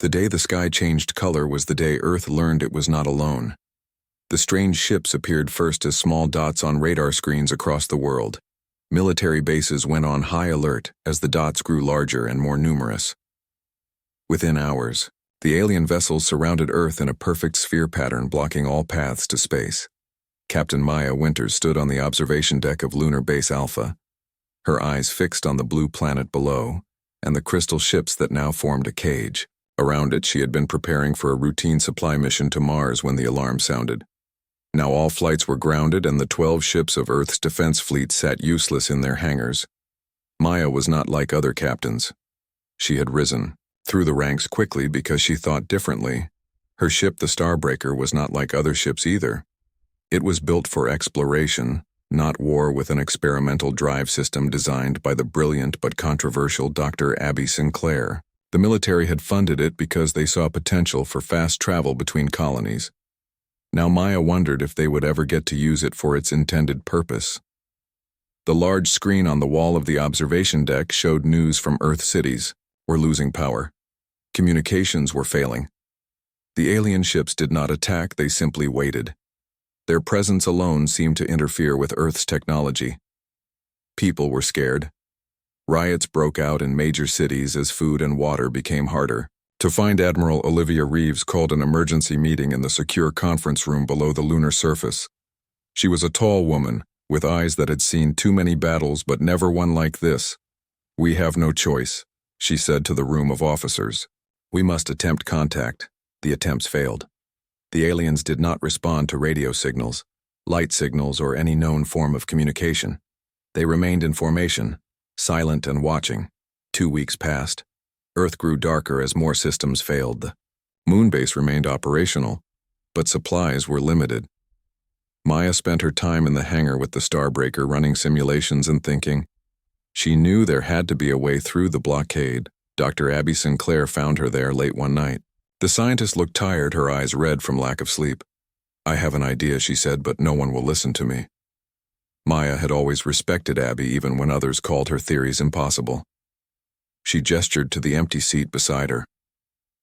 The day the sky changed color was the day Earth learned it was not alone. The strange ships appeared first as small dots on radar screens across the world. Military bases went on high alert as the dots grew larger and more numerous. Within hours, the alien vessels surrounded Earth in a perfect sphere pattern blocking all paths to space. Captain Maya Winters stood on the observation deck of Lunar Base Alpha, her eyes fixed on the blue planet below and the crystal ships that now formed a cage. Around it, she had been preparing for a routine supply mission to Mars when the alarm sounded. Now all flights were grounded and the 12 ships of Earth's defense fleet sat useless in their hangars. Maya was not like other captains. She had risen through the ranks quickly because she thought differently. Her ship, the Starbreaker, was not like other ships either. It was built for exploration, not war, with an experimental drive system designed by the brilliant but controversial Dr. Abby Sinclair. The military had funded it because they saw potential for fast travel between colonies. Now Maya wondered if they would ever get to use it for its intended purpose. The large screen on the wall of the observation deck showed news from Earth cities were losing power. Communications were failing. The alien ships did not attack, they simply waited. Their presence alone seemed to interfere with Earth's technology. People were scared. Riots broke out in major cities as food and water became harder. To find Admiral Olivia Reeves called an emergency meeting in the secure conference room below the lunar surface. She was a tall woman, with eyes that had seen too many battles but never one like this. "We have no choice," she said to the room of officers. "We must attempt contact." The attempts failed. The aliens did not respond to radio signals, light signals, or any known form of communication. They remained in formation, silent and watching. 2 weeks passed. Earth grew darker as more systems failed. The moonbase remained operational, but supplies were limited. Maya spent her time in the hangar with the Starbreaker running simulations and thinking. She knew there had to be a way through the blockade. Dr. Abby Sinclair found her there late one night. The scientist looked tired, her eyes red from lack of sleep. "I have an idea," she said, "but no one will listen to me." Maya had always respected Abby even when others called her theories impossible. She gestured to the empty seat beside her.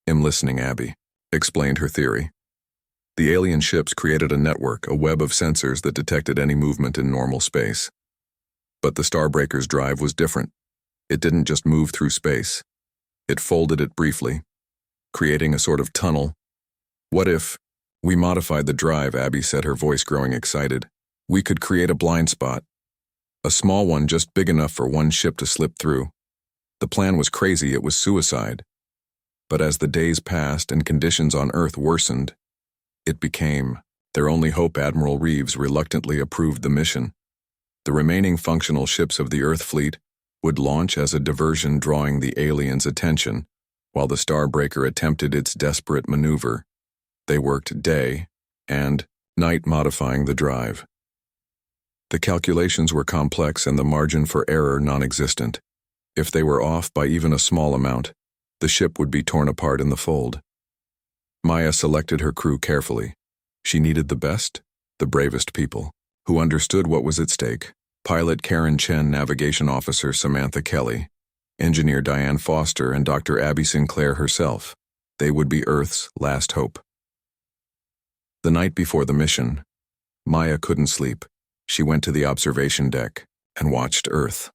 "I'm listening," Abby explained her theory. The alien ships created a network, a web of sensors that detected any movement in normal space. But the Starbreaker's drive was different. It didn't just move through space. It folded it briefly, creating a sort of tunnel. "What if we modified the drive?" Abby said, her voice growing excited. "We could create a blind spot. A small one just big enough for one ship to slip through." The plan was crazy, it was suicide. But as the days passed and conditions on Earth worsened, it became their only hope. Admiral Reeves reluctantly approved the mission. The remaining functional ships of the Earth fleet would launch as a diversion, drawing the aliens' attention, while the Starbreaker attempted its desperate maneuver. They worked day and night modifying the drive. The calculations were complex and the margin for error non-existent. If they were off by even a small amount, the ship would be torn apart in the fold. Maya selected her crew carefully. She needed the best, the bravest people, who understood what was at stake. Pilot Karen Chen, Navigation Officer Samantha Kelly, Engineer Diane Foster, and Dr. Abby Sinclair herself. They would be Earth's last hope. The night before the mission, Maya couldn't sleep. She went to the observation deck and watched Earth.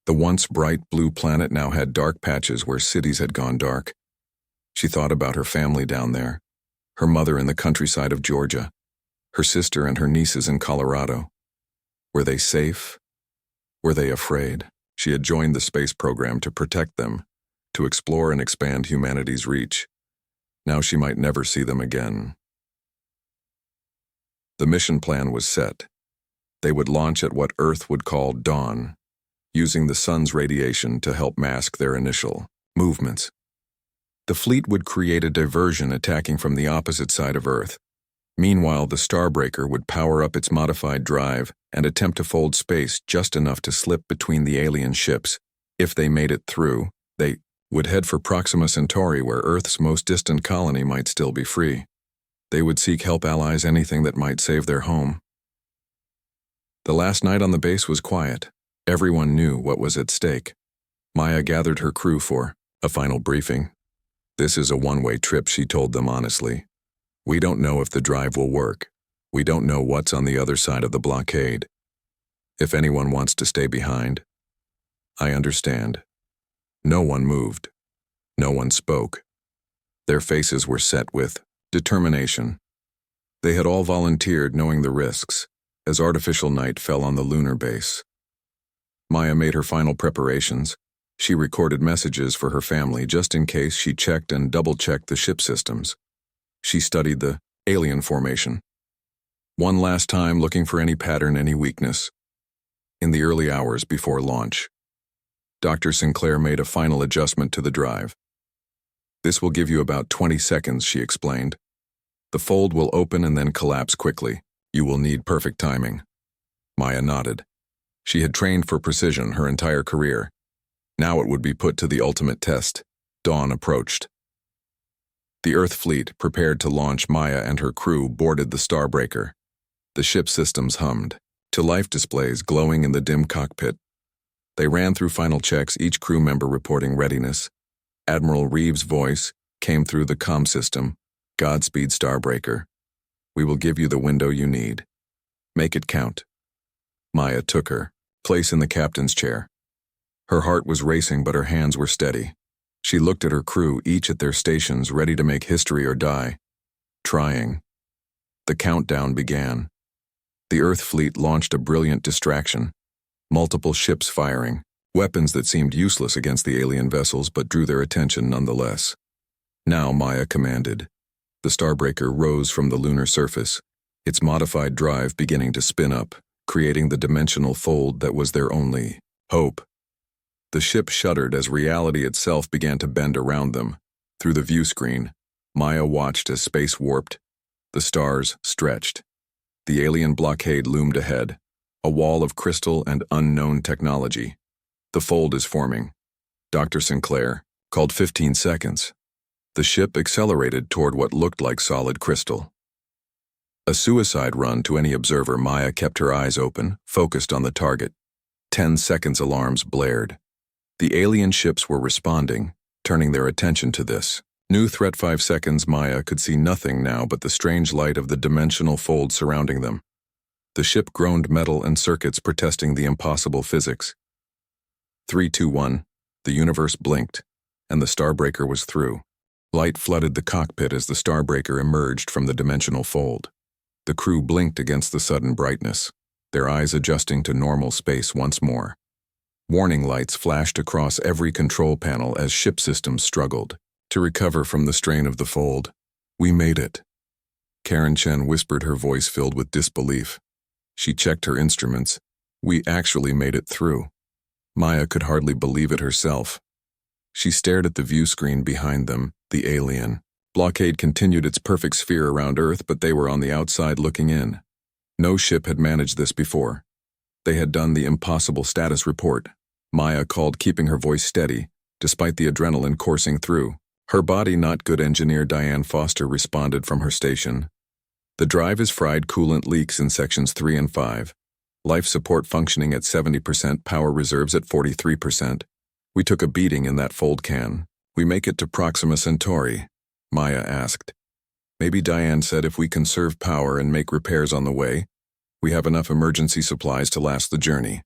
The once bright blue planet now had dark patches where cities had gone dark. She thought about her family down there, her mother in the countryside of Georgia, her sister and her nieces in Colorado. Were they safe? Were they afraid? She had joined the space program to protect them, to explore and expand humanity's reach. Now she might never see them again. The mission plan was set. They would launch at what Earth would call dawn, using the sun's radiation to help mask their initial movements. The fleet would create a diversion attacking from the opposite side of Earth. Meanwhile, the Starbreaker would power up its modified drive and attempt to fold space just enough to slip between the alien ships. If they made it through, they would head for Proxima Centauri, where Earth's most distant colony might still be free. They would seek help allies, anything that might save their home. The last night on the base was quiet. Everyone knew what was at stake. Maya gathered her crew for a final briefing. This is a one-way trip, she told them honestly. We don't know if the drive will work. We don't know what's on the other side of the blockade. If anyone wants to stay behind, I understand. No one moved. No one spoke. Their faces were set with determination. They had all volunteered, knowing the risks, as artificial night fell on the lunar base. Maya made her final preparations. She recorded messages for her family just in case. She checked and double-checked the ship systems. She studied the alien formation. One last time, looking for any pattern, any weakness. In the early hours before launch, Dr. Sinclair made a final adjustment to the drive. This will give you about 20 seconds, she explained. The fold will open and then collapse quickly. You will need perfect timing. Maya nodded. She had trained for precision her entire career. Now it would be put to the ultimate test. Dawn approached. The Earth fleet, prepared to launch, Maya and her crew boarded the Starbreaker. The ship systems hummed, to life displays glowing in the dim cockpit. They ran through final checks, each crew member reporting readiness. Admiral Reeves' voice came through the comm system. Godspeed, Starbreaker. We will give you the window you need. Make it count. Maya took her place in the captain's chair. Her heart was racing, but her hands were steady. She looked at her crew, each at their stations, ready to make history or die. Trying. The countdown began. The Earth fleet launched a brilliant distraction. Multiple ships firing, weapons that seemed useless against the alien vessels but drew their attention nonetheless. Now, Maya commanded. The Starbreaker rose from the lunar surface, its modified drive beginning to spin up, creating the dimensional fold that was their only hope. The ship shuddered as reality itself began to bend around them. Through the view screen, Maya watched as space warped. The stars stretched. The alien blockade loomed ahead, a wall of crystal and unknown technology. The fold is forming. Dr. Sinclair called 15 seconds. The ship accelerated toward what looked like solid crystal. A suicide run to any observer. Maya kept her eyes open, focused on the target. 10 seconds alarms blared. The alien ships were responding, turning their attention to this. New threat. 5 seconds. Maya could see nothing now but the strange light of the dimensional fold surrounding them. The ship groaned, metal and circuits protesting the impossible physics. 3, 2, 1. The universe blinked, and the Starbreaker was through. Light flooded the cockpit as the Starbreaker emerged from the dimensional fold. The crew blinked against the sudden brightness, their eyes adjusting to normal space once more. Warning lights flashed across every control panel as ship systems struggled to recover from the strain of the fold. We made it. Karen Chen whispered, her voice filled with disbelief. She checked her instruments. We actually made it through. Maya could hardly believe it herself. She stared at the view screen behind them, the alien blockade continued its perfect sphere around Earth, but they were on the outside looking in. No ship had managed this before. They had done the impossible status report. Maya called, keeping her voice steady, despite the adrenaline coursing through her body. Not good. Engineer Diane Foster responded from her station. The drive is fried, coolant leaks in sections 3 and 5. Life support functioning at 70%, power reserves at 43%. We took a beating in that fold. Can we make it to Proxima Centauri? Maya asked. Maybe. Diane said, if we conserve power and make repairs on the way, we have enough emergency supplies to last the journey.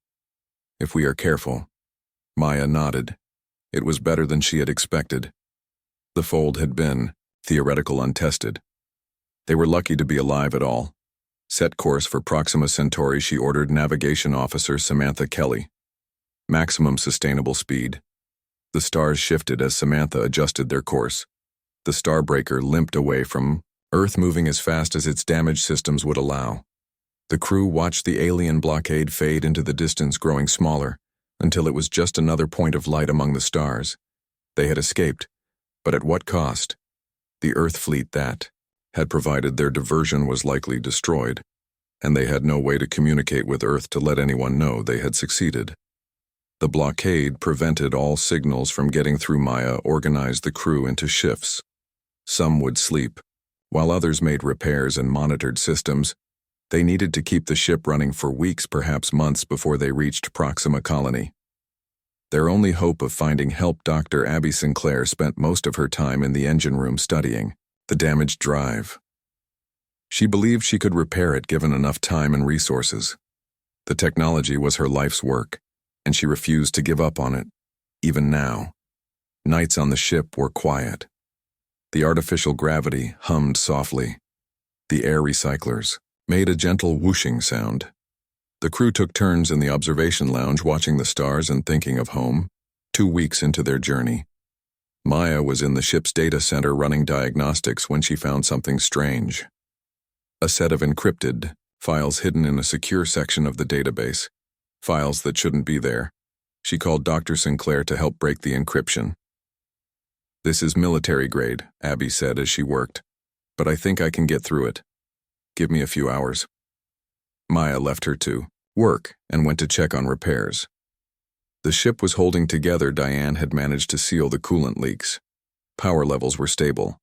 If we are careful. Maya nodded. It was better than she had expected. The fold had been theoretical, untested. They were lucky to be alive at all. Set course for Proxima Centauri, she ordered Navigation Officer Samantha Kelly. Maximum sustainable speed. The stars shifted as Samantha adjusted their course. The Starbreaker limped away from Earth, moving as fast as its damaged systems would allow. The crew watched the alien blockade fade into the distance, growing smaller, until it was just another point of light among the stars. They had escaped, but at what cost? The Earth fleet that had provided their diversion was likely destroyed, and they had no way to communicate with Earth to let anyone know they had succeeded. The blockade prevented all signals from getting through. Maya organized the crew into shifts. Some would sleep, while others made repairs and monitored systems. They needed to keep the ship running for weeks, perhaps months, before they reached Proxima Colony. Their only hope of finding help. Dr. Abby Sinclair spent most of her time in the engine room studying the damaged drive. She believed she could repair it given enough time and resources. The technology was her life's work, and she refused to give up on it, even now. Nights on the ship were quiet. The artificial gravity hummed softly. The air recyclers made a gentle whooshing sound. The crew took turns in the observation lounge watching the stars and thinking of home, 2 weeks into their journey. Maya was in the ship's data center running diagnostics when she found something strange. A set of encrypted files hidden in a secure section of the database. Files that shouldn't be there. She called Dr. Sinclair to help break the encryption. "This is military grade," Abby said as she worked, "but I think I can get through it. Give me a few hours." Maya left her to work and went to check on repairs. The ship was holding together. Diane had managed to seal the coolant leaks. Power levels were stable.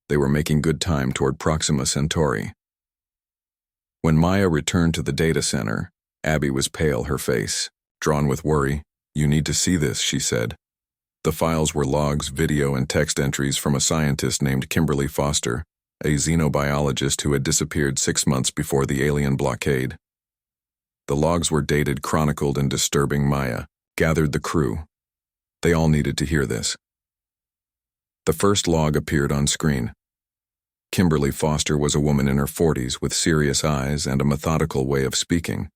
They were making good time toward Proxima Centauri. When Maya returned to the data center, Abby was pale, her face drawn with worry. "You need to see this," she said. The files were logs, video, and text entries from a scientist named Kimberly Foster, a xenobiologist who had disappeared 6 months before the alien blockade. The logs were dated, chronicled, and disturbing. Maya gathered the crew. They all needed to hear this. The first log appeared on screen. Kimberly Foster was a woman in her 40s with serious eyes and a methodical way of speaking.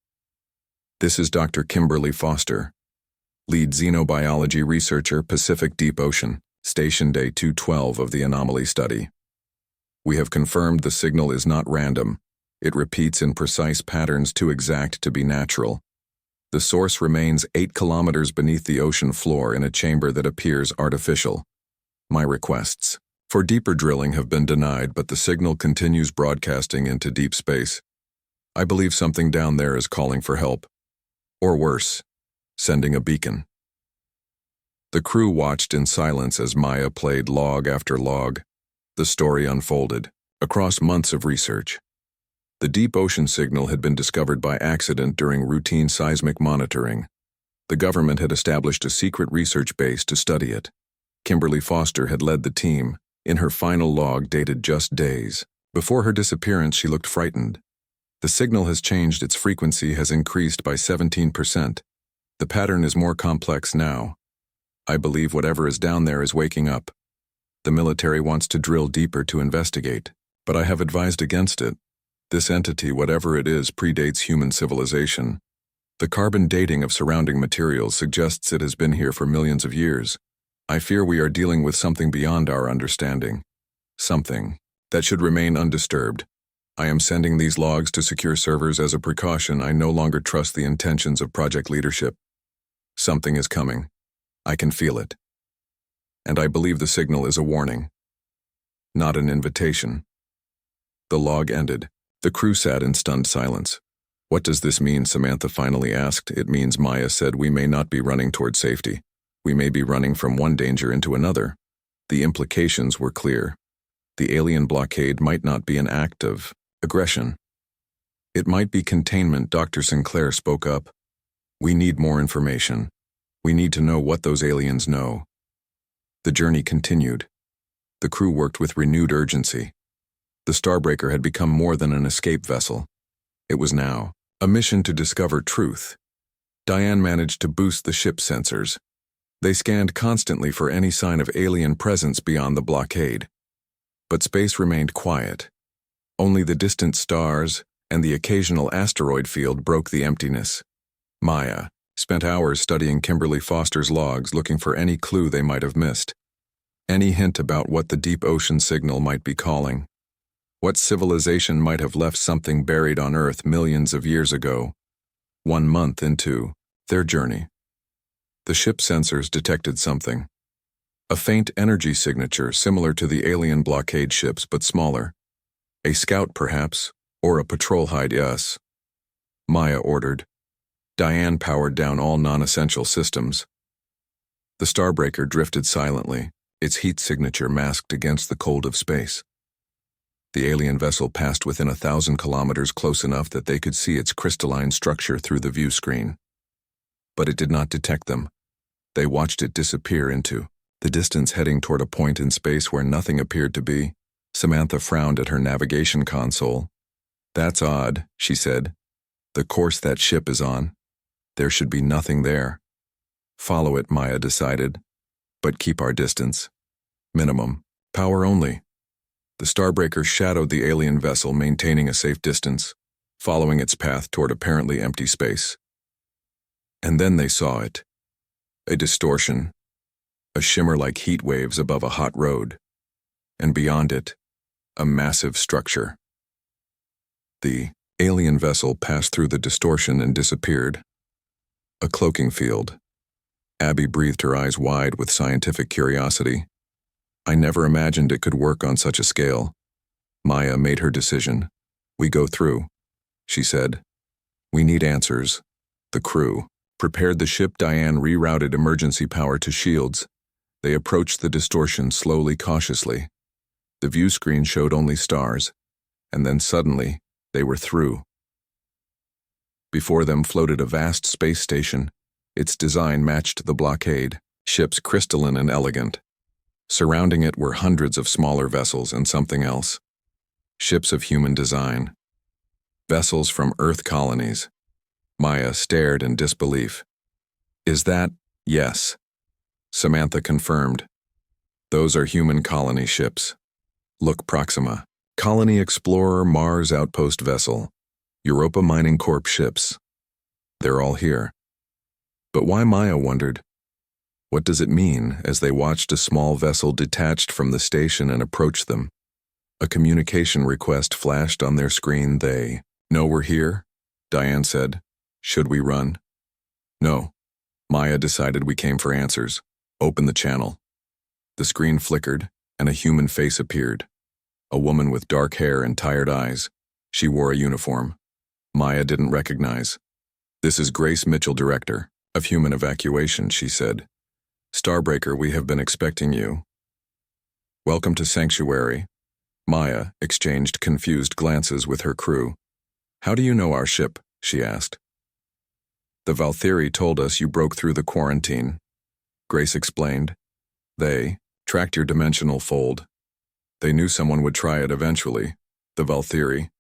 "This is Dr. Kimberly Foster, lead xenobiology researcher, Pacific Deep Ocean, Station Day 212 of the anomaly study. We have confirmed the signal is not random. It repeats in precise patterns too exact to be natural. The source remains 8 kilometers beneath the ocean floor in a chamber that appears artificial. My requests for deeper drilling have been denied, but the signal continues broadcasting into deep space. I believe something down there is calling for help. Or worse, sending a beacon." The crew watched in silence as Maya played log after log. The story unfolded across months of research. The deep ocean signal had been discovered by accident during routine seismic monitoring. The government had established a secret research base to study it. Kimberly Foster had led the team. In her final log, dated just days before her disappearance, she looked frightened. "The signal has changed. Its frequency has increased by 17%. The pattern is more complex now. I believe whatever is down there is waking up. The military wants to drill deeper to investigate, but I have advised against it. This entity, whatever it is, predates human civilization. The carbon dating of surrounding materials suggests it has been here for millions of years. I fear we are dealing with something beyond our understanding. Something that should remain undisturbed. I am sending these logs to secure servers as a precaution. I no longer trust the intentions of project leadership. Something is coming. I can feel it. And I believe the signal is a warning, not an invitation." The log ended. The crew sat in stunned silence. "What does this mean?" Samantha finally asked. "It means," Maya said, "we may not be running toward safety. We may be running from one danger into another." The implications were clear. The alien blockade might not be an act of aggression. It might be containment. Dr. Sinclair spoke up. "We need more information. We need to know what those aliens know." The journey continued. The crew worked with renewed urgency. The Starbreaker had become more than an escape vessel. It was now a mission to discover truth. Diane managed to boost the ship's sensors. They scanned constantly for any sign of alien presence beyond the blockade. But space remained quiet. Only the distant stars and the occasional asteroid field broke the emptiness. Maya spent hours studying Kimberly Foster's logs, looking for any clue they might have missed. Any hint about what the deep ocean signal might be calling. What civilization might have left something buried on Earth millions of years ago, 1 month into their journey. The ship sensors detected something. A faint energy signature similar to the alien blockade ships but smaller. A scout perhaps, or a patrol hide. Yes, Maya ordered. Diane powered down all non-essential systems. The Starbreaker drifted silently, its heat signature masked against the cold of space. The alien vessel passed within 1,000 kilometers, close enough that they could see its crystalline structure through the view screen. But it did not detect them. They watched it disappear into the distance, heading toward a point in space where nothing appeared to be. Samantha frowned at her navigation console. "That's odd," she said. "The course that ship is on. There should be nothing there." "Follow it," Maya decided. "But keep our distance. Minimum. Power only." The Starbreaker shadowed the alien vessel, maintaining a safe distance, following its path toward apparently empty space. And then they saw it. A distortion. A shimmer like heat waves above a hot road. And beyond it, a massive structure. The alien vessel passed through the distortion and disappeared. A cloaking field. Abby breathed, her eyes wide with scientific curiosity. "I never imagined it could work on such a scale." Maya made her decision. "We go through," she said. "We need answers." The crew prepared the ship. Diane rerouted emergency power to shields. They approached the distortion slowly, cautiously. The view screen showed only stars, and then suddenly, they were through. Before them floated a vast space station. Its design matched the Blockade, ships crystalline and elegant. Surrounding it were hundreds of smaller vessels and something else. Ships of human design. Vessels from Earth colonies. Maya stared in disbelief. "Is that—" "Yes," Samantha confirmed. "Those are human colony ships. Look, Proxima. Colony Explorer Mars Outpost Vessel. Europa Mining Corp ships. They're all here." But why, Maya wondered. What does it mean as they watched a small vessel detached from the station and approach them? A communication request flashed on their screen. "They know we're here," Diane said. "Should we run?" "No." Maya decided. "We came for answers. Open the channel." The screen flickered, and a human face appeared. A woman with dark hair and tired eyes. She wore a uniform. Maya didn't recognize. "This is Grace Mitchell, Director of Human Evacuation," she said. "Starbreaker, we have been expecting you." "Welcome to Sanctuary." Maya exchanged confused glances with her crew. "How do you know our ship?" she asked. "The Valkyrie told us you broke through the quarantine," Grace explained. "They tracked your dimensional fold. They knew someone would try it eventually. The Valkyrie,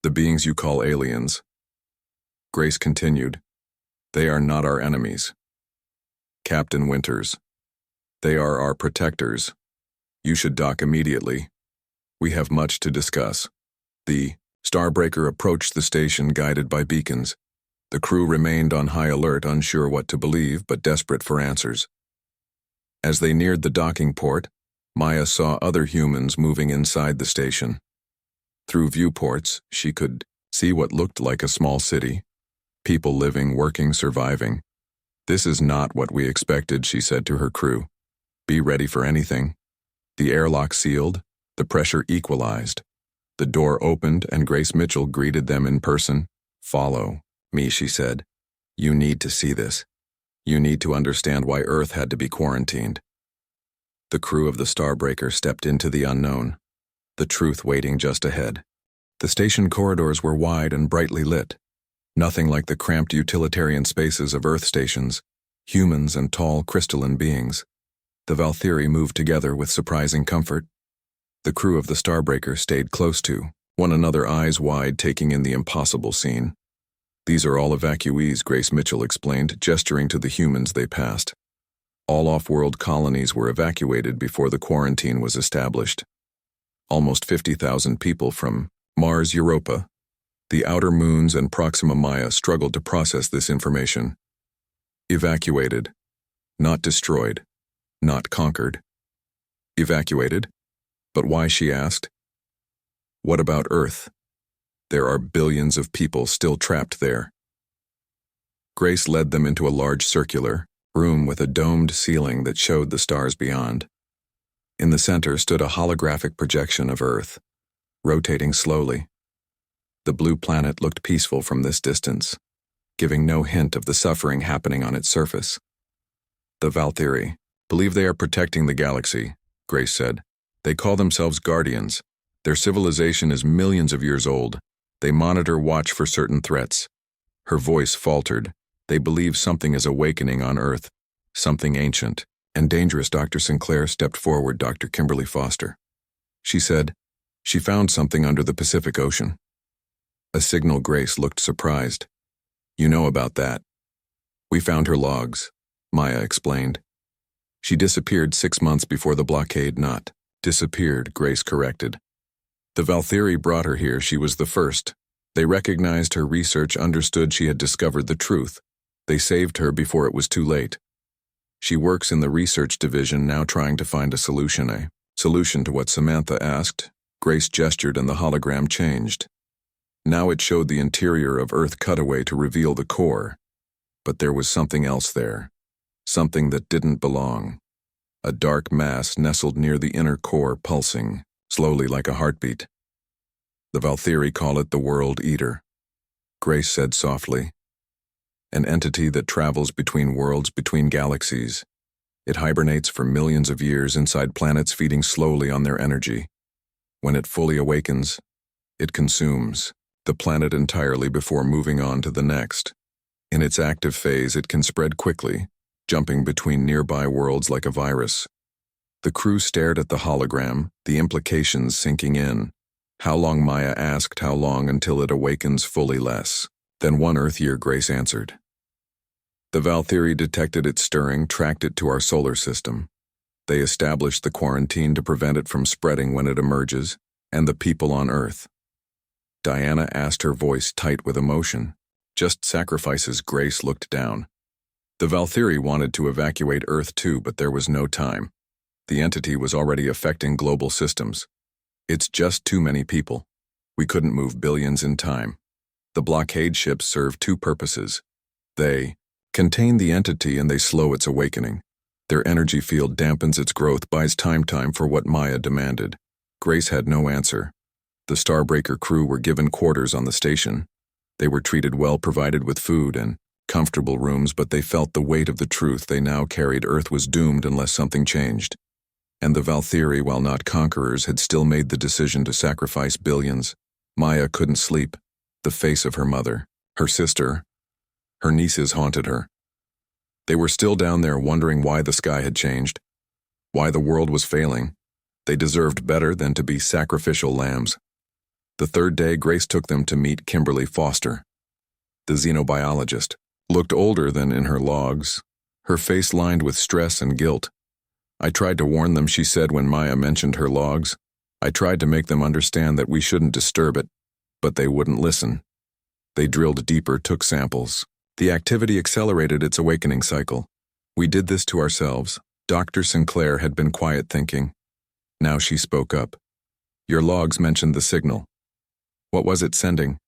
the beings you call aliens." Grace continued. "They are not our enemies. Captain Winters. They are our protectors. You should dock immediately. We have much to discuss." The Starbreaker approached the station, guided by beacons. The crew remained on high alert, unsure what to believe but desperate for answers. As they neared the docking port, Maya saw other humans moving inside the station. Through viewports, she could see what looked like a small city. People living, working, surviving. "This is not what we expected," she said to her crew. "Be ready for anything." The airlock sealed, the pressure equalized. The door opened and Grace Mitchell greeted them in person. "Follow me," she said. "You need to see this. You need to understand why Earth had to be quarantined." The crew of the Starbreaker stepped into the unknown, the truth waiting just ahead. The station corridors were wide and brightly lit. Nothing like the cramped utilitarian spaces of Earth stations, humans and tall crystalline beings. The Valkyrie moved together with surprising comfort. The crew of the Starbreaker stayed close to one another, eyes wide, taking in the impossible scene. "These are all evacuees," Grace Mitchell explained, gesturing to the humans they passed. All off-world colonies were evacuated before the quarantine was established. Almost 50,000 people from Mars, Europa, the outer moons, and Proxima. Maya struggled to process this information. Evacuated. Not destroyed. Not conquered. Evacuated? But why, she asked. What about Earth? There are billions of people still trapped there. Grace led them into a large circular room with a domed ceiling that showed the stars beyond. In the center stood a holographic projection of Earth, rotating slowly. The blue planet looked peaceful from this distance, giving no hint of the suffering happening on its surface. "The Valkyrie believe they are protecting the galaxy," Grace said. "They call themselves Guardians. Their civilization is millions of years old. They monitor, watch for certain threats." Her voice faltered. "They believe something is awakening on Earth. Something ancient and dangerous. Dr. Sinclair stepped forward. Dr. Kimberly Foster. She said, she found something under the Pacific Ocean. A signal. Grace looked surprised. You know about that? We found her logs, Maya explained. She disappeared 6 months before the blockade. Not disappeared, Grace corrected. The Valthyri brought her here. She was the first. They recognized her research, understood she had discovered the truth. They saved her before it was too late. She works in the research division now, trying to find a solution. A solution to what? Samantha asked. Grace gestured and the hologram changed. Now it showed the interior of Earth cutaway to reveal the core. But there was something else there. Something that didn't belong. A dark mass nestled near the inner core, pulsing, slowly like a heartbeat. The Valthyri call it the World Eater, Grace said softly. An entity that travels between worlds, between galaxies. It hibernates for millions of years inside planets, feeding slowly on their energy. When it fully awakens, it consumes the planet entirely before moving on to the next. In its active phase, it can spread quickly, jumping between nearby worlds like a virus. The crew stared at the hologram, the implications sinking in. How long? Maya asked. How long until it awakens fully? Less than 1 Earth year, Grace answered. The Valthyri detected it stirring, tracked it to our solar system. They established the quarantine to prevent it from spreading when it emerges, and the people on Earth. Diana asked, her voice tight with emotion. Just sacrifices. Grace looked down. The Valthyri wanted to evacuate Earth too, but there was no time. The entity was already affecting global systems. It's just too many people. We couldn't move billions in time. The blockade ships serve 2 purposes. They contain the entity and they slow its awakening. Their energy field dampens its growth, buys time for what Maya demanded. Grace had no answer. The Starbreaker crew were given quarters on the station. They were treated well, provided with food and comfortable rooms, but they felt the weight of the truth they now carried. Earth was doomed unless something changed. And the Valthyri, while not conquerors, had still made the decision to sacrifice billions. Maya couldn't sleep. The face of her mother, her sister, her nieces haunted her. They were still down there wondering why the sky had changed, why the world was failing. They deserved better than to be sacrificial lambs. The 3rd day, Grace took them to meet Kimberly Foster. The xenobiologist looked older than in her logs, her face lined with stress and guilt. I tried to warn them, she said when Maya mentioned her logs. I tried to make them understand that we shouldn't disturb it, but they wouldn't listen. They drilled deeper, took samples. The activity accelerated its awakening cycle. We did this to ourselves. Dr. Sinclair had been quiet, thinking. Now she spoke up. Your logs mentioned the signal. What was it sending?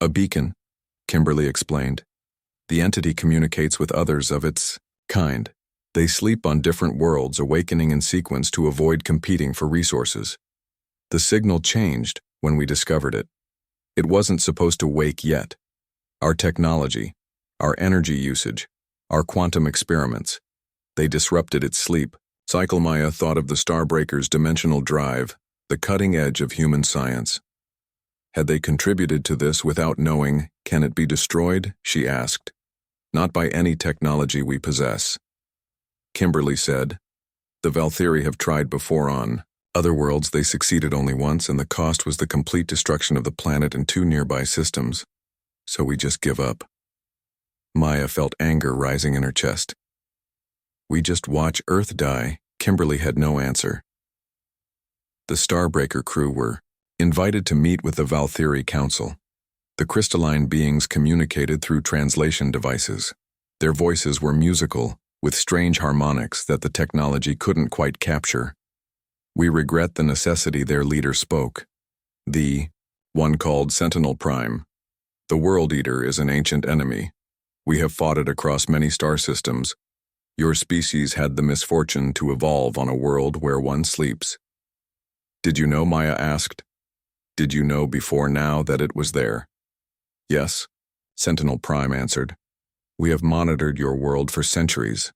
A beacon, Kimberly explained. The entity communicates with others of its kind. They sleep on different worlds, awakening in sequence to avoid competing for resources. The signal changed when we discovered it. It wasn't supposed to wake yet. Our technology, our energy usage, our quantum experiments, they disrupted its sleep. Cycle. Maya thought of the Starbreaker's dimensional drive, the cutting edge of human science. Had they contributed to this without knowing? Can it be destroyed? She asked. Not by any technology we possess. Kimberly said. The Valthyri have tried before on other worlds. They succeeded only once, and the cost was the complete destruction of the planet and 2 nearby systems. So we just give up. Maya felt anger rising in her chest. We just watch Earth die. Kimberly had no answer. The Starbreaker crew were invited to meet with the Valthyri Council. The crystalline beings communicated through translation devices. Their voices were musical, with strange harmonics that the technology couldn't quite capture. We regret the necessity, their leader spoke. The one called Sentinel Prime. The World Eater is an ancient enemy. We have fought it across many star systems. Your species had the misfortune to evolve on a world where one sleeps. Did you know? Maya asked. Did you know before now that it was there? Yes, Sentinel Prime answered. We have monitored your world for centuries.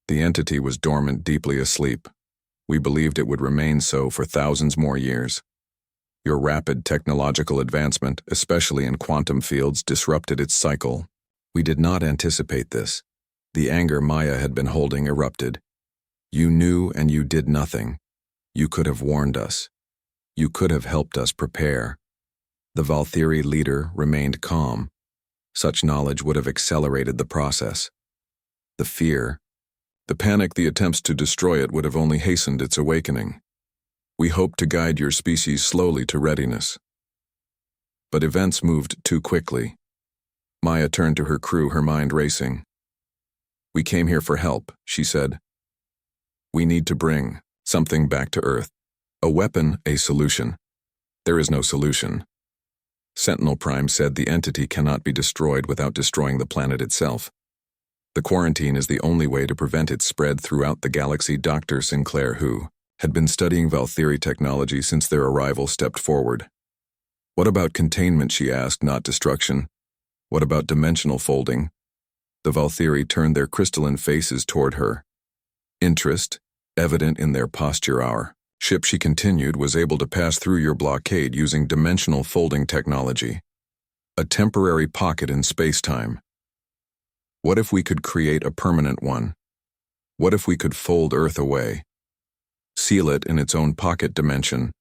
The entity was dormant, deeply asleep. We believed it would remain so for thousands more years. Your rapid technological advancement, especially in quantum fields, disrupted its cycle. We did not anticipate this. The anger Maya had been holding erupted. You knew and you did nothing. You could have warned us. You could have helped us prepare. The Valkyrie leader remained calm. Such knowledge would have accelerated the process. The fear, the panic, the attempts to destroy it would have only hastened its awakening. We hoped to guide your species slowly to readiness. But events moved too quickly. Maya turned to her crew, her mind racing. We came here for help, she said. We need to bring something back to Earth. A weapon, a solution. There is no solution. Sentinel Prime said the entity cannot be destroyed without destroying the planet itself. The quarantine is the only way to prevent its spread throughout the galaxy. Dr. Sinclair, who had been studying Valkyrie technology since their arrival, stepped forward. What about containment, she asked, not destruction? What about dimensional folding? The Valkyrie turned their crystalline faces toward her. Interest, evident in their posture. Our ship, she continued, was able to pass through your blockade using dimensional folding technology. A temporary pocket in space-time. What if we could create a permanent one? What if we could fold Earth away? Seal it in its own pocket dimension?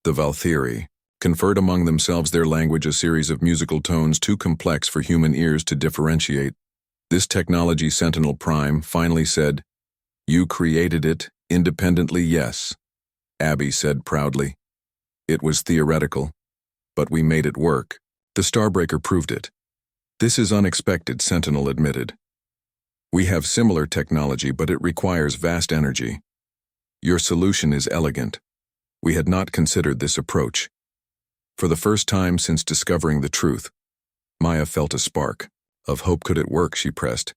The Valkyrie conferred among themselves, their language a series of musical tones too complex for human ears to differentiate. This technology, Sentinel Prime finally said, "You created it independently, yes," Abby said proudly. "It was theoretical, but we made it work. The Starbreaker proved it." "This is unexpected," Sentinel admitted. "We have similar technology, but it requires vast energy. Your solution is elegant. We had not considered this approach." For the first time since discovering the truth, Maya felt a spark of hope. Could it work, she pressed.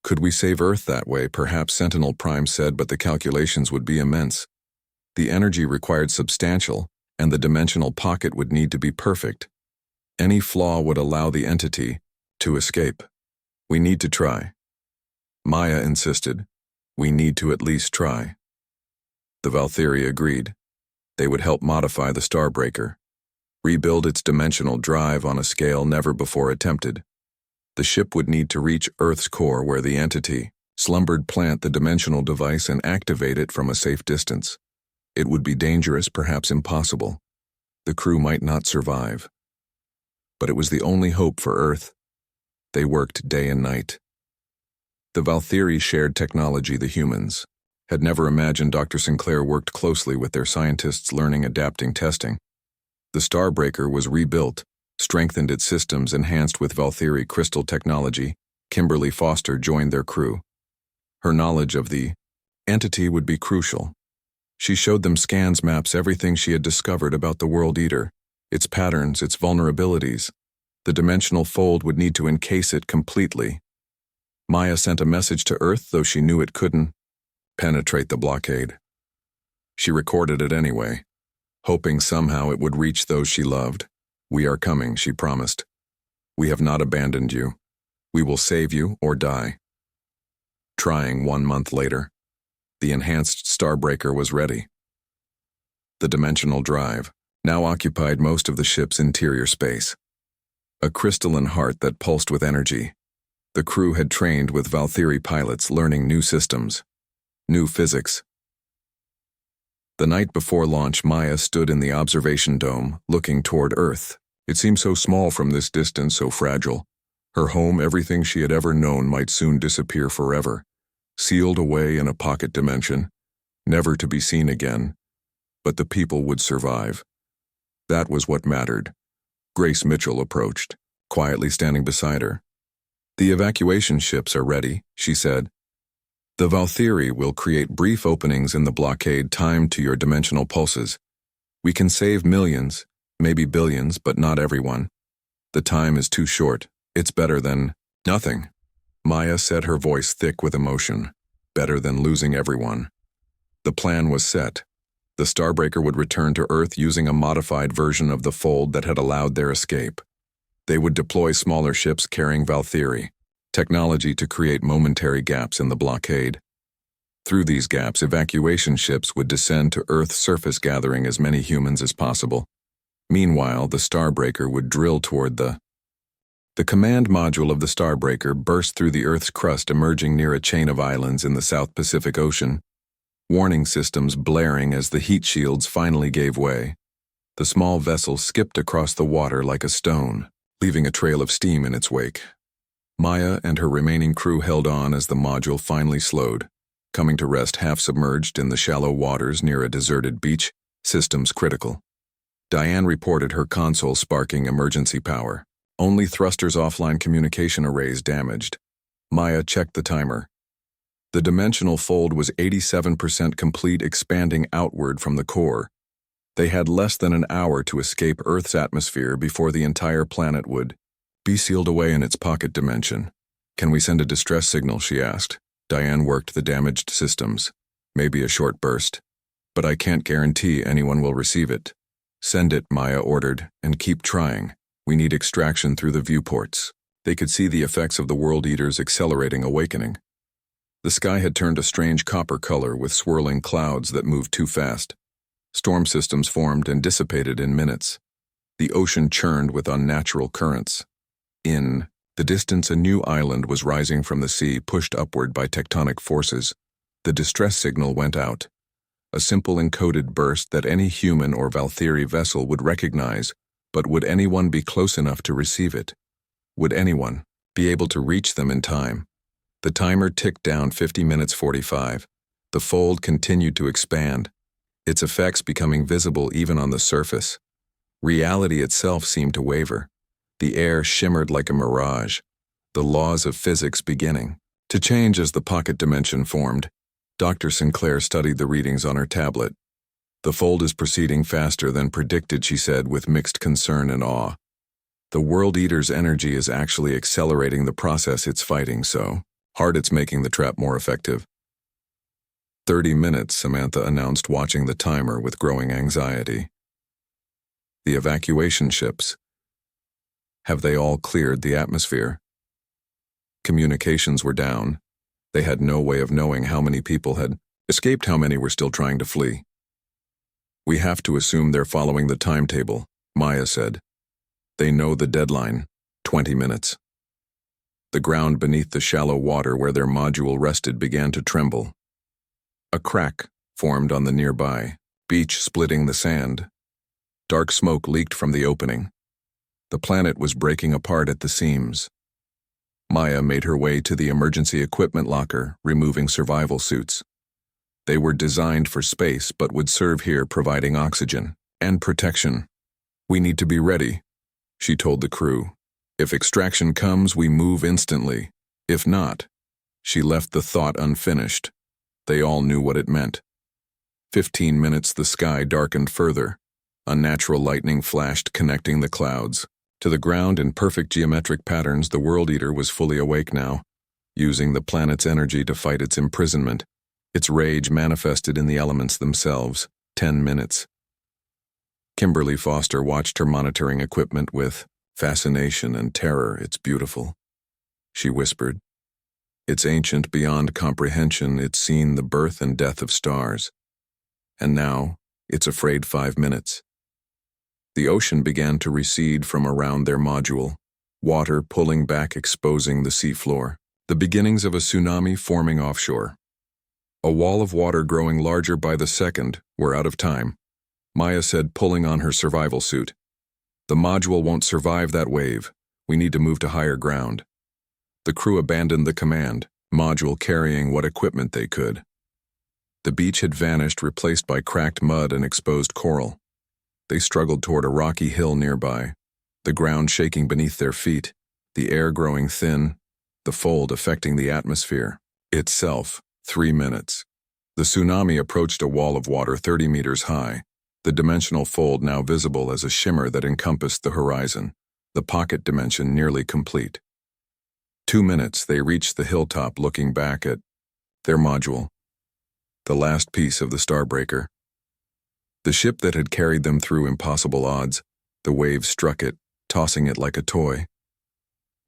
Could we save Earth that way? Perhaps, Sentinel Prime said, but the calculations would be immense. The energy required substantial, and the dimensional pocket would need to be perfect. Any flaw would allow the entity to escape. "We need to try." Maya insisted. "We need to at least try." The Valkyrie agreed. They would help modify the Starbreaker, rebuild its dimensional drive on a scale never before attempted. The ship would need to reach Earth's core where the entity slumbered, plant the dimensional device and activate it from a safe distance. It would be dangerous, perhaps impossible. The crew might not survive. But it was the only hope for Earth. They worked day and night. The Valkyrie shared technology. The humans had never imagined. Dr. Sinclair worked closely with their scientists, learning, adapting, testing. The Starbreaker was rebuilt, strengthened its systems, enhanced with Valkyrie crystal technology. Kimberly Foster joined their crew. Her knowledge of the entity would be crucial. She showed them scans, maps, everything she had discovered about the World Eater, its patterns, its vulnerabilities. The dimensional fold would need to encase it completely. Maya sent a message to Earth, though she knew it couldn't penetrate the blockade. She recorded it anyway, hoping somehow it would reach those she loved. "We are coming," she promised. "We have not abandoned you. We will save you or die." Trying 1 month later, the enhanced Starbreaker was ready. The dimensional drive now occupied most of the ship's interior space. A crystalline heart that pulsed with energy. The crew had trained with Valkyrie pilots, learning new systems, new physics. The night before launch, Maya stood in the observation dome, looking toward Earth. It seemed so small from this distance, so fragile. Her home, everything she had ever known, might soon disappear forever, sealed away in a pocket dimension, never to be seen again. But the people would survive. That was what mattered. Grace Mitchell approached, quietly standing beside her. "The evacuation ships are ready," she said. "The Valkyrie will create brief openings in the blockade timed to your dimensional pulses. We can save millions, maybe billions, but not everyone. The time is too short. It's better than nothing." Maya said, her voice thick with emotion. Better than losing everyone. The plan was set. The Starbreaker would return to Earth using a modified version of the fold that had allowed their escape. They would deploy smaller ships carrying Valkyrie technology to create momentary gaps in the blockade. Through these gaps, evacuation ships would descend to Earth's surface, gathering as many humans as possible. Meanwhile, the Starbreaker would drill toward the The command module of the Starbreaker burst through the Earth's crust, emerging near a chain of islands in the South Pacific Ocean, warning systems blaring as the heat shields finally gave way. The small vessel skipped across the water like a stone, leaving a trail of steam in its wake. Maya and her remaining crew held on as the module finally slowed, coming to rest half-submerged in the shallow waters near a deserted beach, systems critical. Diane reported her console sparking emergency power. Only thrusters offline communication arrays damaged. Maya checked the timer. The dimensional fold was 87% complete, expanding outward from the core. They had less than an hour to escape Earth's atmosphere before the entire planet would be sealed away in its pocket dimension. "Can we send a distress signal?" she asked. Diane worked the damaged systems. "Maybe a short burst. But I can't guarantee anyone will receive it." "Send it," Maya ordered, "and keep trying. We need extraction through the viewports." They could see the effects of the World Eater's accelerating awakening. The sky had turned a strange copper color with swirling clouds that moved too fast. Storm systems formed and dissipated in minutes. The ocean churned with unnatural currents. In the distance, a new island was rising from the sea, pushed upward by tectonic forces. The distress signal went out. A simple encoded burst that any human or Valtheri vessel would recognize, but would anyone be close enough to receive it? Would anyone be able to reach them in time? The timer ticked down 50 minutes 45. The fold continued to expand, its effects becoming visible even on the surface. Reality itself seemed to waver. The air shimmered like a mirage, the laws of physics beginning to change as the pocket dimension formed. Dr. Sinclair studied the readings on her tablet. "The fold is proceeding faster than predicted," she said with mixed concern and awe. "The World Eater's energy is actually accelerating the process it's fighting, so hard it's making the trap more effective." 30 minutes, Samantha announced, watching the timer with growing anxiety. "The evacuation ships. Have they all cleared the atmosphere?" Communications were down. They had no way of knowing how many people had escaped, how many were still trying to flee. "We have to assume they're following the timetable," Maya said. "They know the deadline, 20 minutes. The ground beneath the shallow water where their module rested began to tremble. A crack formed on the nearby beach, splitting the sand. Dark smoke leaked from the opening. The planet was breaking apart at the seams. Maya made her way to the emergency equipment locker, removing survival suits. They were designed for space but would serve here, providing oxygen and protection. "We need to be ready," she told the crew. "If extraction comes, we move instantly. If not," she left the thought unfinished. They all knew what it meant. 15 minutes, the sky darkened further. Unnatural lightning flashed, connecting the clouds. To the ground in perfect geometric patterns, the World Eater was fully awake now, using the planet's energy to fight its imprisonment. Its rage manifested in the elements themselves. 10 minutes. Kimberly Foster watched her monitoring equipment with fascination and terror. "It's beautiful," she whispered. "It's ancient beyond comprehension. It's seen the birth and death of stars. And now, it's afraid 5 minutes." The ocean began to recede from around their module, water pulling back, exposing the seafloor. The beginnings of a tsunami forming offshore. A wall of water growing larger by the second. "We're out of time," Maya said, pulling on her survival suit. "The module won't survive that wave. We need to move to higher ground." The crew abandoned the command module, carrying what equipment they could. The beach had vanished, replaced by cracked mud and exposed coral. They struggled toward a rocky hill nearby, the ground shaking beneath their feet, the air growing thin, the fold affecting the atmosphere itself. 3 minutes. The tsunami approached a wall of water 30 meters high, the dimensional fold now visible as a shimmer that encompassed the horizon, the pocket dimension nearly complete. 2 minutes, they reached the hilltop, looking back at their module, the last piece of the Starbreaker. The ship that had carried them through impossible odds. The waves struck it, tossing it like a toy.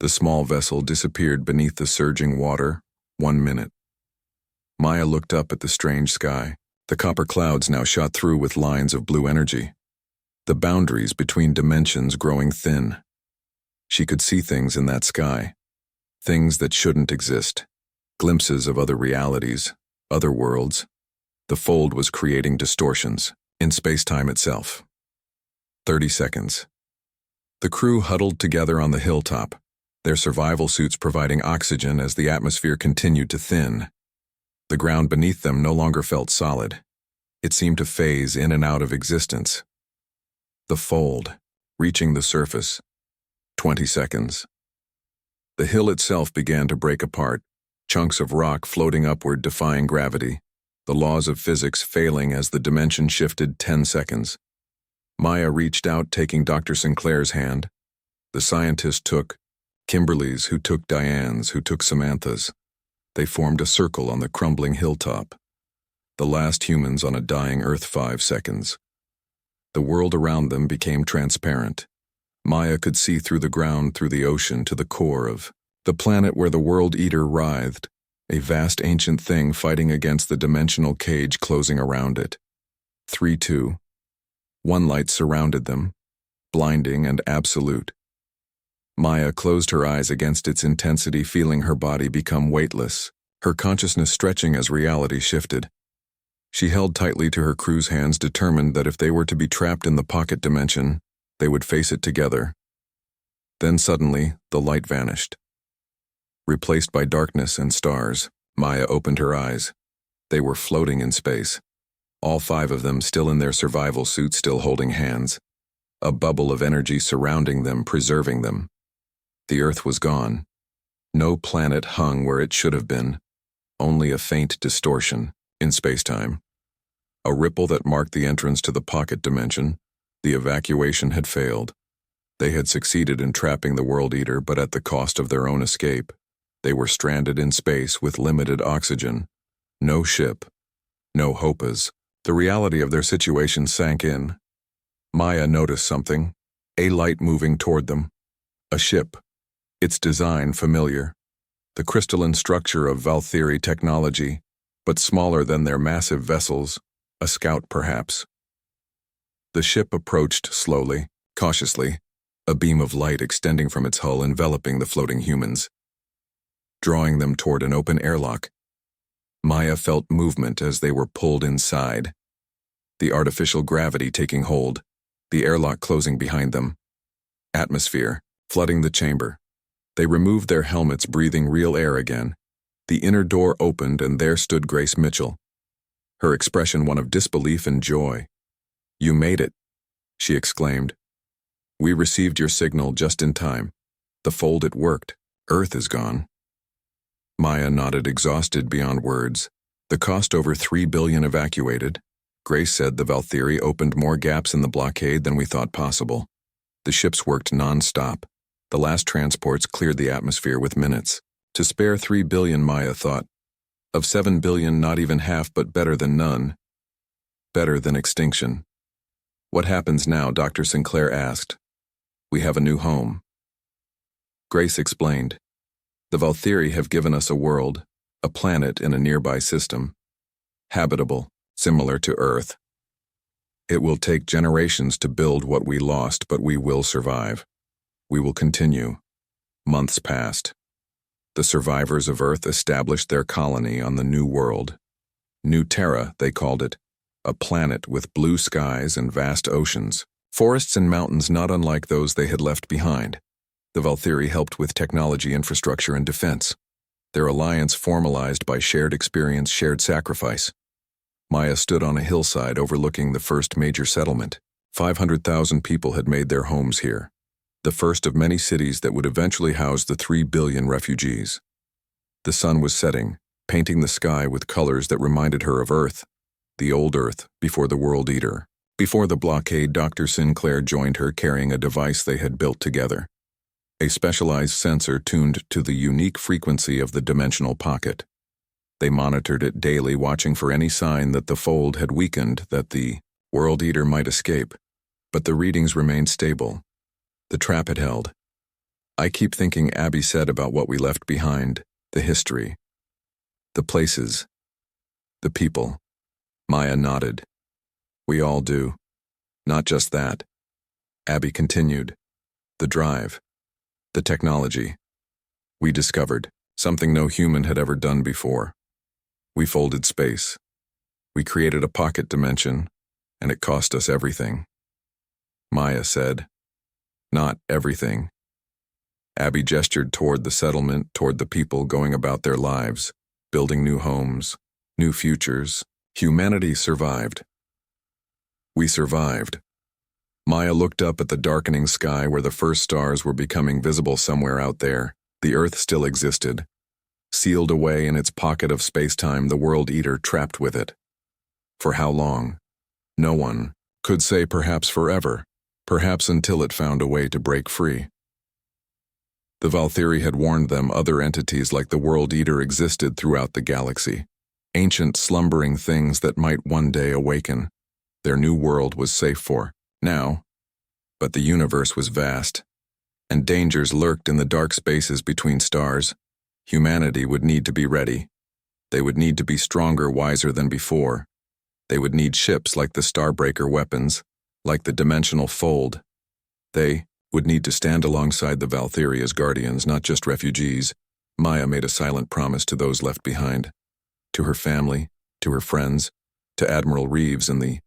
The small vessel disappeared beneath the surging water. 1 minute. Maya looked up at the strange sky. The copper clouds now shot through with lines of blue energy. The boundaries between dimensions growing thin. She could see things in that sky, things that shouldn't exist, glimpses of other realities, other worlds. The fold was creating distortions in space-time itself. 30 seconds. The crew huddled together on the hilltop, their survival suits providing oxygen as the atmosphere continued to thin. The ground beneath them no longer felt solid. It seemed to phase in and out of existence. The fold, reaching the surface. 20 seconds. The hill itself began to break apart, chunks of rock floating upward defying gravity, the laws of physics failing as the dimension shifted. 10 seconds. Maya reached out, taking Dr. Sinclair's hand. The scientist took Kimberly's, who took Diane's, who took Samantha's. They formed a circle on the crumbling hilltop. The last humans on a dying Earth. 5 seconds. The world around them became transparent. Maya could see through the ground, through the ocean, to the core of the planet where the World Eater writhed, a vast ancient thing fighting against the dimensional cage closing around it. 3-2. One light surrounded them, blinding and absolute. Maya closed her eyes against its intensity, feeling her body become weightless, her consciousness stretching as reality shifted. She held tightly to her crew's hands, determined that if they were to be trapped in the pocket dimension, they would face it together. Then suddenly, the light vanished. Replaced by darkness and stars, Maya opened her eyes. They were floating in space. All 5 of them still in their survival suits, still holding hands. A bubble of energy surrounding them, preserving them. The Earth was gone. No planet hung where it should have been. Only a faint distortion in space-time. A ripple that marked the entrance to the pocket dimension. The evacuation had failed. They had succeeded in trapping the World Eater, but at the cost of their own escape. They were stranded in space with limited oxygen. No ship. No hopas. The reality of their situation sank in. Maya noticed something. A light moving toward them. A ship. Its design familiar. The crystalline structure of Valthyri technology, but smaller than their massive vessels. A scout, perhaps. The ship approached slowly, cautiously, a beam of light extending from its hull enveloping the floating humans, drawing them toward an open airlock. Maya felt movement as they were pulled inside. The artificial gravity taking hold, the airlock closing behind them. Atmosphere, flooding the chamber. They removed their helmets, breathing real air again. The inner door opened and there stood Grace Mitchell. Her expression one of disbelief and joy. "You made it," she exclaimed. "We received your signal just in time. The fold, it worked. Earth is gone." Maya nodded, exhausted beyond words. The cost over 3 billion evacuated. Grace said the Valthyri opened more gaps in the blockade than we thought possible. The ships worked non-stop. The last transports cleared the atmosphere with minutes. To spare 3 billion, Maya thought. Of 7 billion, not even half, but better than none. Better than extinction. "What happens now?" Dr. Sinclair asked. "We have a new home." Grace explained. "The Valthyri have given us a world, a planet in a nearby system. Habitable, similar to Earth. It will take generations to build what we lost, but we will survive. We will continue." Months passed. The survivors of Earth established their colony on the New World. New Terra, they called it. A planet with blue skies and vast oceans. Forests and mountains not unlike those they had left behind. The Valthyri helped with technology, infrastructure, and defense. Their alliance formalized by shared experience, shared sacrifice. Maya stood on a hillside overlooking the first major settlement. 500,000 people had made their homes here. The first of many cities that would eventually house the 3 billion refugees. The sun was setting, painting the sky with colors that reminded her of Earth, the old Earth before the World Eater. Before the blockade, Dr. Sinclair joined her, carrying a device they had built together. A specialized sensor tuned to the unique frequency of the dimensional pocket. They monitored it daily, watching for any sign that the fold had weakened, that the World Eater might escape. But the readings remained stable. The trap had held. "I keep thinking," Abby said, "about what we left behind, the history, the places, the people." Maya nodded. "We all do. Not just that." Abby continued. "The drive. The technology. We discovered something no human had ever done before. We folded space. We created a pocket dimension, and it cost us everything. Maya said, "Not everything." Abby gestured toward the settlement, toward the people going about their lives, building new homes, new futures. Humanity survived. We survived. Maya looked up at the darkening sky where the first stars were becoming visible somewhere out there. The Earth still existed. Sealed away in its pocket of space-time, the World Eater trapped with it. For how long? No one could say. Perhaps forever. Perhaps until it found a way to break free. The Valkyrie had warned them other entities like the World Eater existed throughout the galaxy. Ancient slumbering things that might one day awaken. Their new world was safe for now. But the universe was vast, and dangers lurked in the dark spaces between stars. Humanity would need to be ready. They would need to be stronger, wiser than before. They would need ships like the Starbreaker weapons, like the Dimensional Fold. They would need to stand alongside the Valkyrie as guardians, not just refugees. Maya made a silent promise to those left behind. To her family, to her friends, to Admiral Reeves and the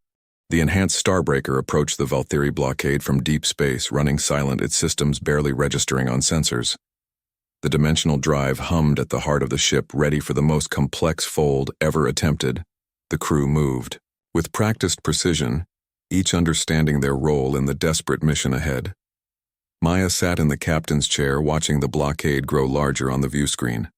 enhanced Starbreaker approached the Valkyrie blockade from deep space, running silent, its systems barely registering on sensors. The dimensional drive hummed at the heart of the ship, ready for the most complex fold ever attempted. The crew moved, with practiced precision, each understanding their role in the desperate mission ahead. Maya sat in the captain's chair, watching the blockade grow larger on the view screen.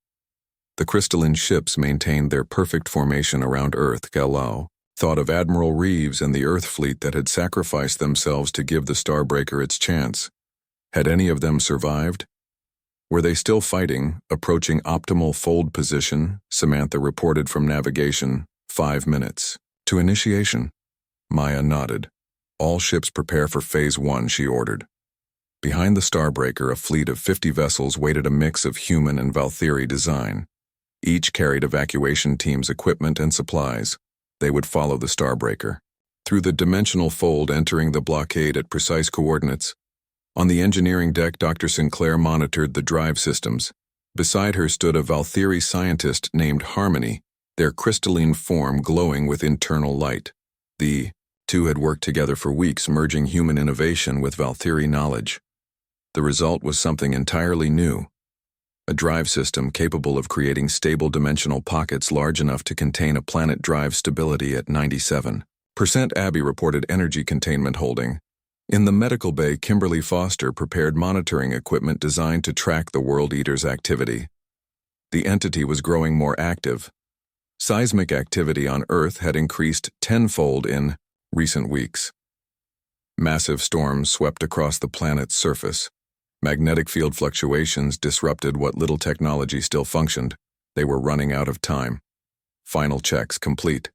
The crystalline ships maintained their perfect formation around Earth. Galao thought of Admiral Reeves and the Earth fleet that had sacrificed themselves to give the Starbreaker its chance. Had any of them survived? Were they still fighting, approaching optimal fold position? Samantha reported from navigation. 5 minutes. To initiation. Maya nodded. All ships prepare for Phase 1, she ordered. Behind the Starbreaker, a fleet of 50 vessels waited, a mix of human and Valkyrie design. Each carried evacuation teams' equipment and supplies. They would follow the Starbreaker through the dimensional fold, entering the blockade at precise coordinates. On the engineering deck, Dr. Sinclair monitored the drive systems. Beside her stood a Valkyrie scientist named Harmony, their crystalline form glowing with internal light. The two had worked together for weeks, merging human innovation with Valkyrie knowledge. The result was something entirely new. A drive system capable of creating stable dimensional pockets large enough to contain a planet. Drive stability at 97%. Abby reported energy containment holding. In the medical bay, Kimberly Foster prepared monitoring equipment designed to track the World Eater's activity. The entity was growing more active. Seismic activity on Earth had increased tenfold in recent weeks. Massive storms swept across the planet's surface. Magnetic field fluctuations disrupted what little technology still functioned. They were running out of time. Final checks complete.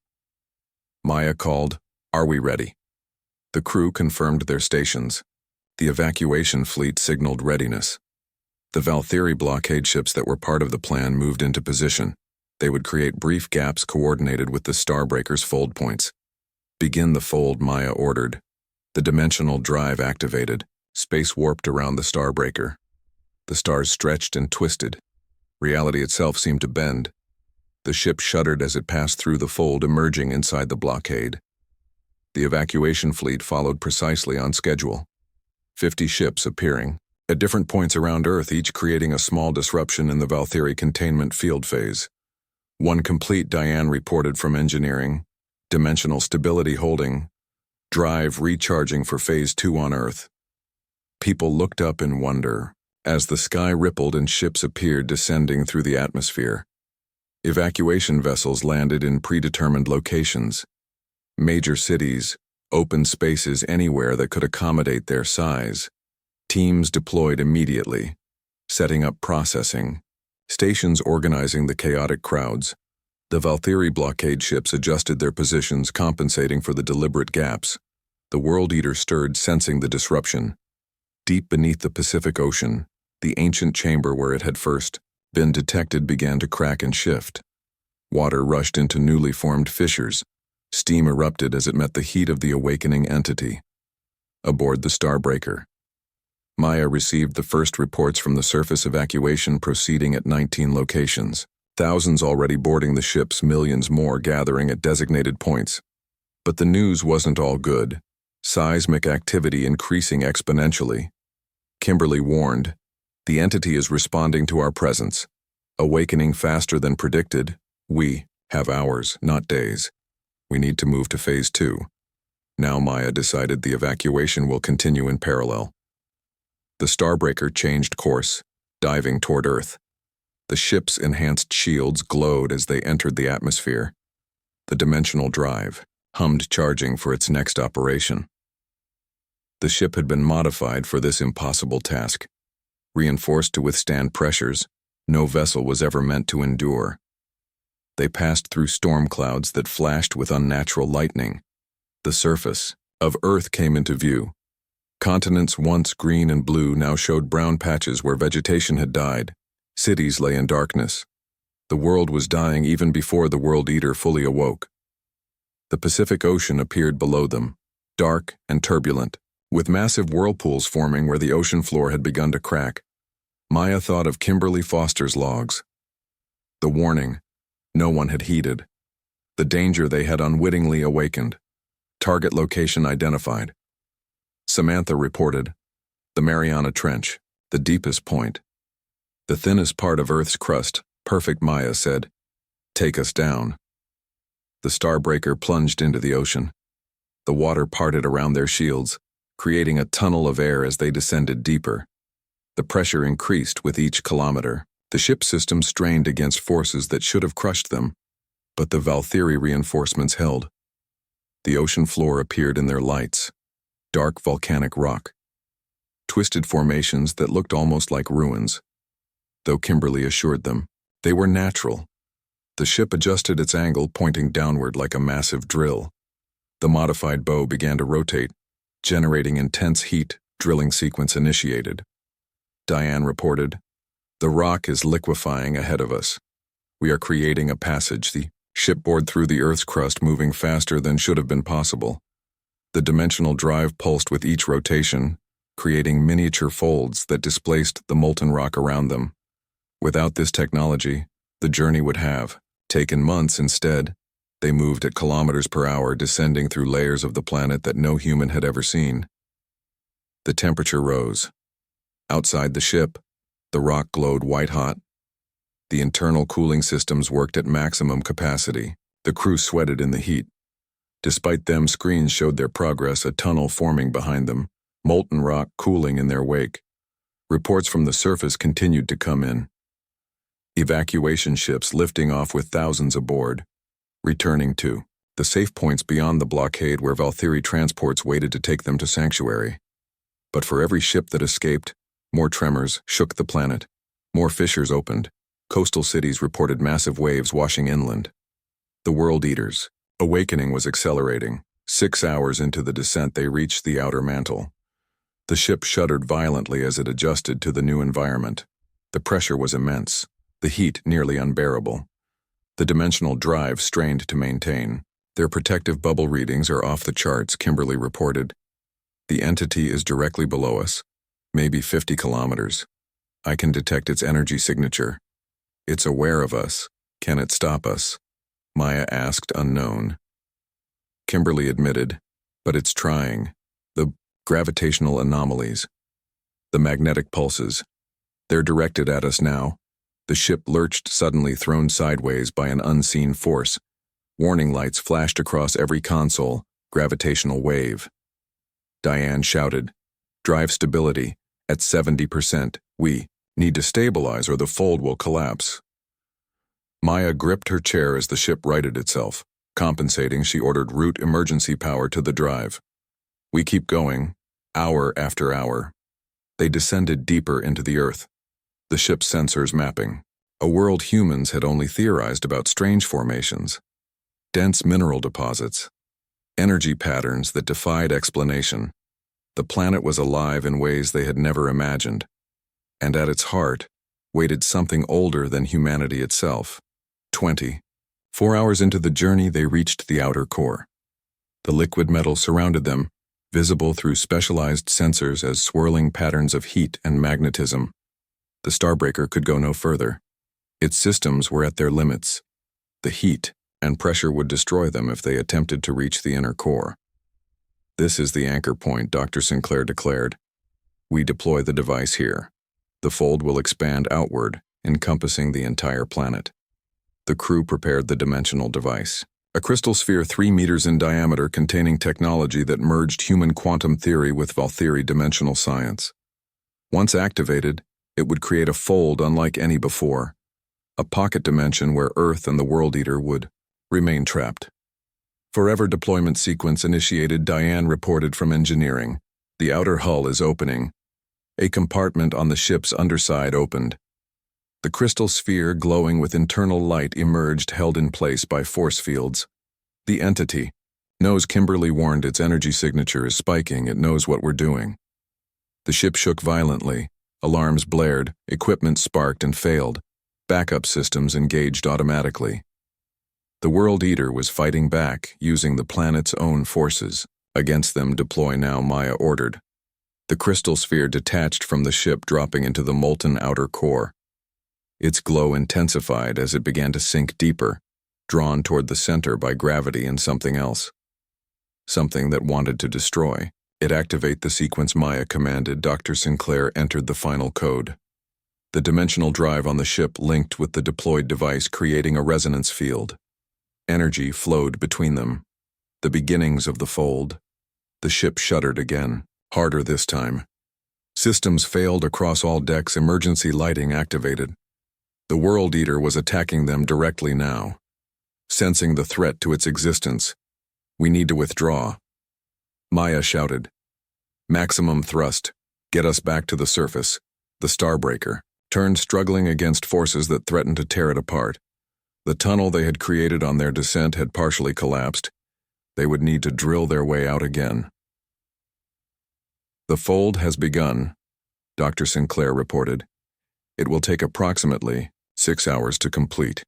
Maya called, "Are we ready?" The crew confirmed their stations. The evacuation fleet signaled readiness. The Valkyrie blockade ships that were part of the plan moved into position. They would create brief gaps coordinated with the Starbreaker's fold points. "Begin the fold," Maya ordered. The dimensional drive activated. Space warped around the Starbreaker. The stars stretched and twisted. Reality itself seemed to bend. The ship shuddered as it passed through the fold, emerging inside the blockade. The evacuation fleet followed precisely on schedule. 50 ships appearing at different points around Earth, each creating a small disruption in the Valkyrie containment field phase. One complete, Diane reported from engineering. Dimensional stability holding. Drive recharging for Phase 2 on Earth. People looked up in wonder as the sky rippled and ships appeared descending through the atmosphere. Evacuation vessels landed in predetermined locations. Major cities, open spaces anywhere that could accommodate their size. Teams deployed immediately, setting up processing. Stations organizing the chaotic crowds. The Valkyrie blockade ships adjusted their positions, compensating for the deliberate gaps. The World Eater stirred, sensing the disruption. Deep beneath the Pacific Ocean, the ancient chamber where it had first been detected began to crack and shift. Water rushed into newly formed fissures. Steam erupted as it met the heat of the awakening entity. Aboard the Starbreaker, Maya received the first reports from the surface evacuation proceeding at 19 locations. Thousands already boarding the ships, millions more gathering at designated points. But the news wasn't all good. Seismic activity increasing exponentially. Kimberly warned, "The entity is responding to our presence, awakening faster than predicted. We have hours, not days. We need to move to phase 2. Now Maya decided the evacuation will continue in parallel. The Starbreaker changed course, diving toward Earth. The ship's enhanced shields glowed as they entered the atmosphere. The dimensional drive hummed, charging for its next operation. The ship had been modified for this impossible task. Reinforced to withstand pressures no vessel was ever meant to endure. They passed through storm clouds that flashed with unnatural lightning. The surface of Earth came into view. Continents once green and blue now showed brown patches where vegetation had died. Cities lay in darkness. The world was dying even before the World Eater fully awoke. The Pacific Ocean appeared below them, dark and turbulent, with massive whirlpools forming where the ocean floor had begun to crack. Maya thought of Kimberly Foster's logs. The warning no one had heeded. The danger they had unwittingly awakened. Target location identified. Samantha reported, "The Mariana Trench, the deepest point. The thinnest part of Earth's crust, perfect," Maya said. "Take us down." The Starbreaker plunged into the ocean. The water parted around their shields, creating a tunnel of air as they descended deeper. The pressure increased with each kilometer. The ship system strained against forces that should have crushed them, but the Valkyrie reinforcements held. The ocean floor appeared in their lights. Dark volcanic rock. Twisted formations that looked almost like ruins. Though Kimberly assured them, they were natural. The ship adjusted its angle, pointing downward like a massive drill. The modified bow began to rotate, generating intense heat. Drilling sequence initiated. Diane reported, "The rock is liquefying ahead of us. We are creating a passage." The ship bored through the Earth's crust, moving faster than should have been possible. The dimensional drive pulsed with each rotation, creating miniature folds that displaced the molten rock around them. Without this technology, the journey would have taken months. Instead, they moved at kilometers per hour, descending through layers of the planet that no human had ever seen. The temperature rose. Outside the ship, the rock glowed white-hot. The internal cooling systems worked at maximum capacity. The crew sweated in the heat. Despite them, screens showed their progress, a tunnel forming behind them, molten rock cooling in their wake. Reports from the surface continued to come in. Evacuation ships lifting off with thousands aboard, returning to the safe points beyond the blockade where Valkyrie transports waited to take them to sanctuary. But for every ship that escaped, more tremors shook the planet. More fissures opened. Coastal cities reported massive waves washing inland. The World Eaters' awakening was accelerating. 6 hours into the descent, they reached the outer mantle. The ship shuddered violently as it adjusted to the new environment. The pressure was immense, the heat nearly unbearable. The dimensional drive strained to maintain. "Their protective bubble readings are off the charts," Kimberly reported. "The entity is directly below us, maybe 50 kilometers. I can detect its energy signature. It's aware of us. Can it stop us?" Maya asked, unknown. Kimberly admitted, "But it's trying. The gravitational anomalies. The magnetic pulses. They're directed at us now." The ship lurched, suddenly thrown sideways by an unseen force. Warning lights flashed across every console. Gravitational wave. Diane shouted, "Drive stability at 70%. We need to stabilize or the fold will collapse." Maya gripped her chair as the ship righted itself. Compensating, she ordered route emergency power to the drive. "We keep going, hour after hour." They descended deeper into the Earth, the ship's sensors mapping a world humans had only theorized about: strange formations, dense mineral deposits, energy patterns that defied explanation. The planet was alive in ways they had never imagined, and at its heart waited something older than humanity itself. 4 hours into the journey, they reached the outer core. The liquid metal surrounded them, visible through specialized sensors as swirling patterns of heat and magnetism. The Starbreaker could go no further. Its systems were at their limits. The heat and pressure would destroy them if they attempted to reach the inner core. "This is the anchor point," Dr. Sinclair declared. "We deploy the device here. The fold will expand outward, encompassing the entire planet." The crew prepared the dimensional device, a crystal sphere 3 meters in diameter containing technology that merged human quantum theory with Valthyri dimensional science. Once activated, it would create a fold unlike any before, a pocket dimension where Earth and the World Eater would remain trapped. "Forever deployment sequence initiated," Diane reported from engineering. "The outer hull is opening." A compartment on the ship's underside opened. The crystal sphere, glowing with internal light, emerged, held in place by force fields. "The entity knows," Kimberly warned. "Its energy signature is spiking. It knows what we're doing." The ship shook violently. Alarms blared, equipment sparked and failed. Backup systems engaged automatically. The World Eater was fighting back, using the planet's own forces. "Against them, deploy now," Maya ordered. The crystal sphere detached from the ship, dropping into the molten outer core. Its glow intensified as it began to sink deeper, drawn toward the center by gravity and something else. Something that wanted to destroy. "It activate the sequence," Maya commanded. Dr. Sinclair entered the final code. The dimensional drive on the ship linked with the deployed device, creating a resonance field. Energy flowed between them. The beginnings of the fold. The ship shuddered again, harder this time. Systems failed across all decks. Emergency lighting activated. The World Eater was attacking them directly now. Sensing the threat to its existence, "We need to withdraw." Maya shouted. "Maximum thrust. Get us back to the surface." The Starbreaker turned, struggling against forces that threatened to tear it apart. The tunnel they had created on their descent had partially collapsed. They would need to drill their way out again. "The fold has begun," Dr. Sinclair reported. "It will take approximately 6 hours to complete.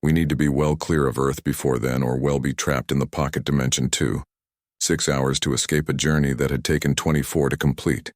We need to be well clear of Earth before then, or we'll be trapped in the pocket dimension too. 6 hours to escape a journey that had taken 24 to complete."